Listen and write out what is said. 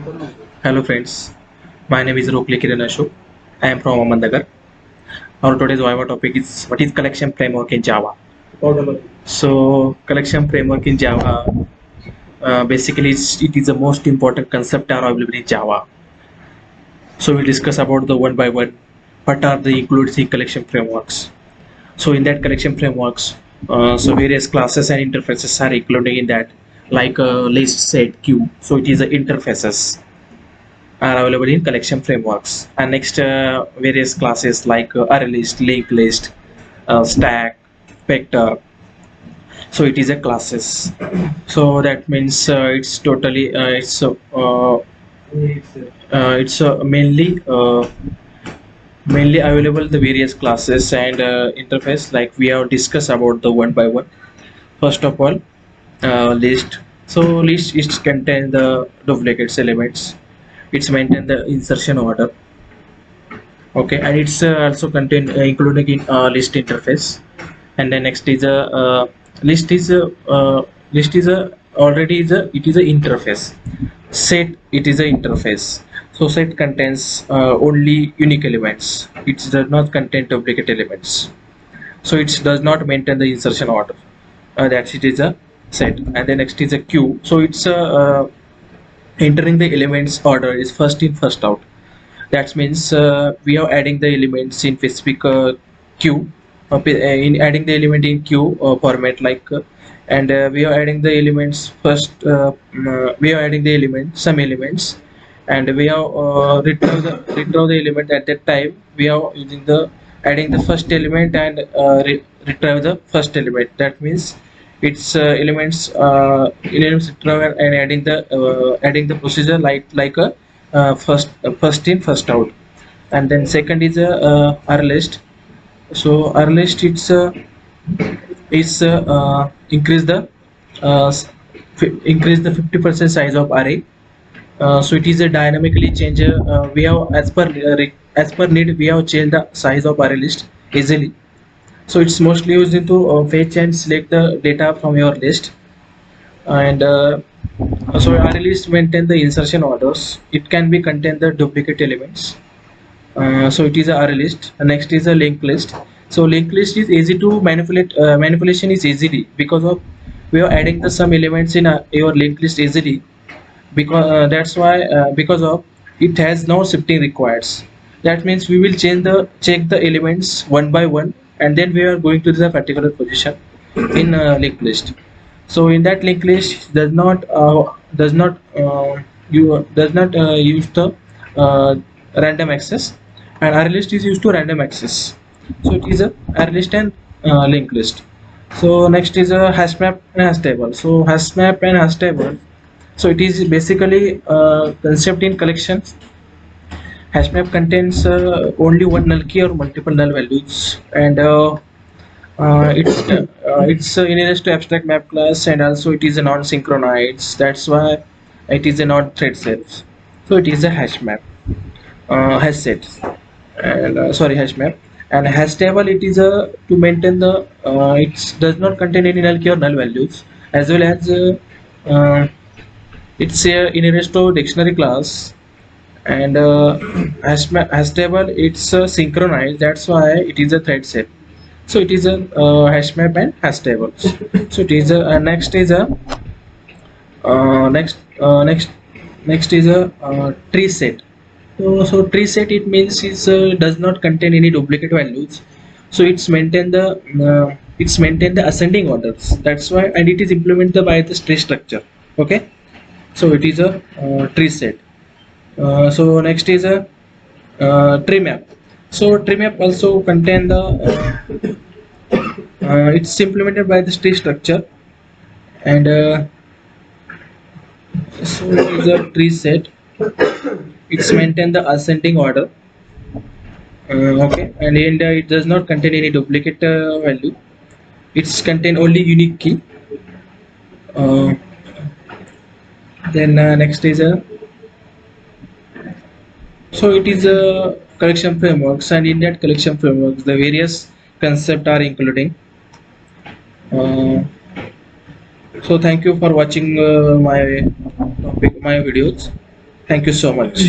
Hello friends, my name is Rokli Kiran Ashok. I am from Amandagar. Our today's Viva topic is what is collection framework in Java. So collection framework in Java basically it is the most important concept available in Java. So we'll discuss about the one by one what are the included in collection frameworks. So in that collection frameworks, so various classes and interfaces are included in that, like list, set, queue. So it is the interfaces are available in collection frameworks. And next, various classes like array list, linked list, stack, vector. So it is a classes. So that means it's mainly available the various classes and interface, like we have discussed about the one by one. First of all, list. So list is contain the duplicates elements. It's maintain the insertion order. Okay, and it's also contain including in list interface. And then next is a list is a list is a already is a it is a interface. Set, it is a interface. So set contains only unique elements. It does not contain duplicate elements. So it does not maintain the insertion order. That it is a set. And then next is a queue. So it's entering the elements order is first in first out. That means we are adding the elements in specific queue, in adding the element in queue format, like and we are adding the elements first. We are adding the element some elements, and we are retrieve the element at that time. We are using the adding the first element and retrieve the first element. That means it's elements retrieve and adding the procedure like a first in first out. And then second is a R list. So R list it's increase the uh, increase the 50% size of array. So it is a dynamically change. We have as per need we have changed the size of array list easily. So it's mostly used into fetch and select the data from your list. And so array list maintain the insertion orders. It can be contain the duplicate elements. So it is a array list. Next is a linked list. So linked list is easy to manipulate. Manipulation is easily because of we are adding the some elements in your linked list easily, because that's why because of it has no shifting requires. That means we will check the elements one by one, and then we are going to the particular position in linked list. So in that linked list does not use the uh, random access, and array list is used to random access. So it is a array list and linked list. So next is a hash map and hash table. So hash map and hash table, so it is basically concept in collections. Hash map contains only one null key or multiple null values, and it's inherent to abstract map class, and also it is a non-synchronized. That's why it is a non-thread set. So it is a hash map, hash set, and hash map. And hash table, it is a to maintain the it does not contain any null key or null values, as well as it's a inherent to dictionary class. And hash table, it's synchronized. That's why it is a thread set. So it is a hash map and hash tables. So it is a next is a uh, next uh, next next is a tree set. So tree set, it means is does not contain any duplicate values. So it's maintain the ascending orders. That's why, and it is implemented by the tree structure. Okay, so it is a tree set. So next is a tree map. So tree map also contain the it's implemented by the tree structure. And so it is a tree set. It's maintain the ascending order. Okay, and it does not contain any duplicate value. It's contain only unique key. Uh, then next is a so it is a collection frameworks, and in that collection frameworks the various concept are including. Uh, so thank you for watching my videos. Thank you so much.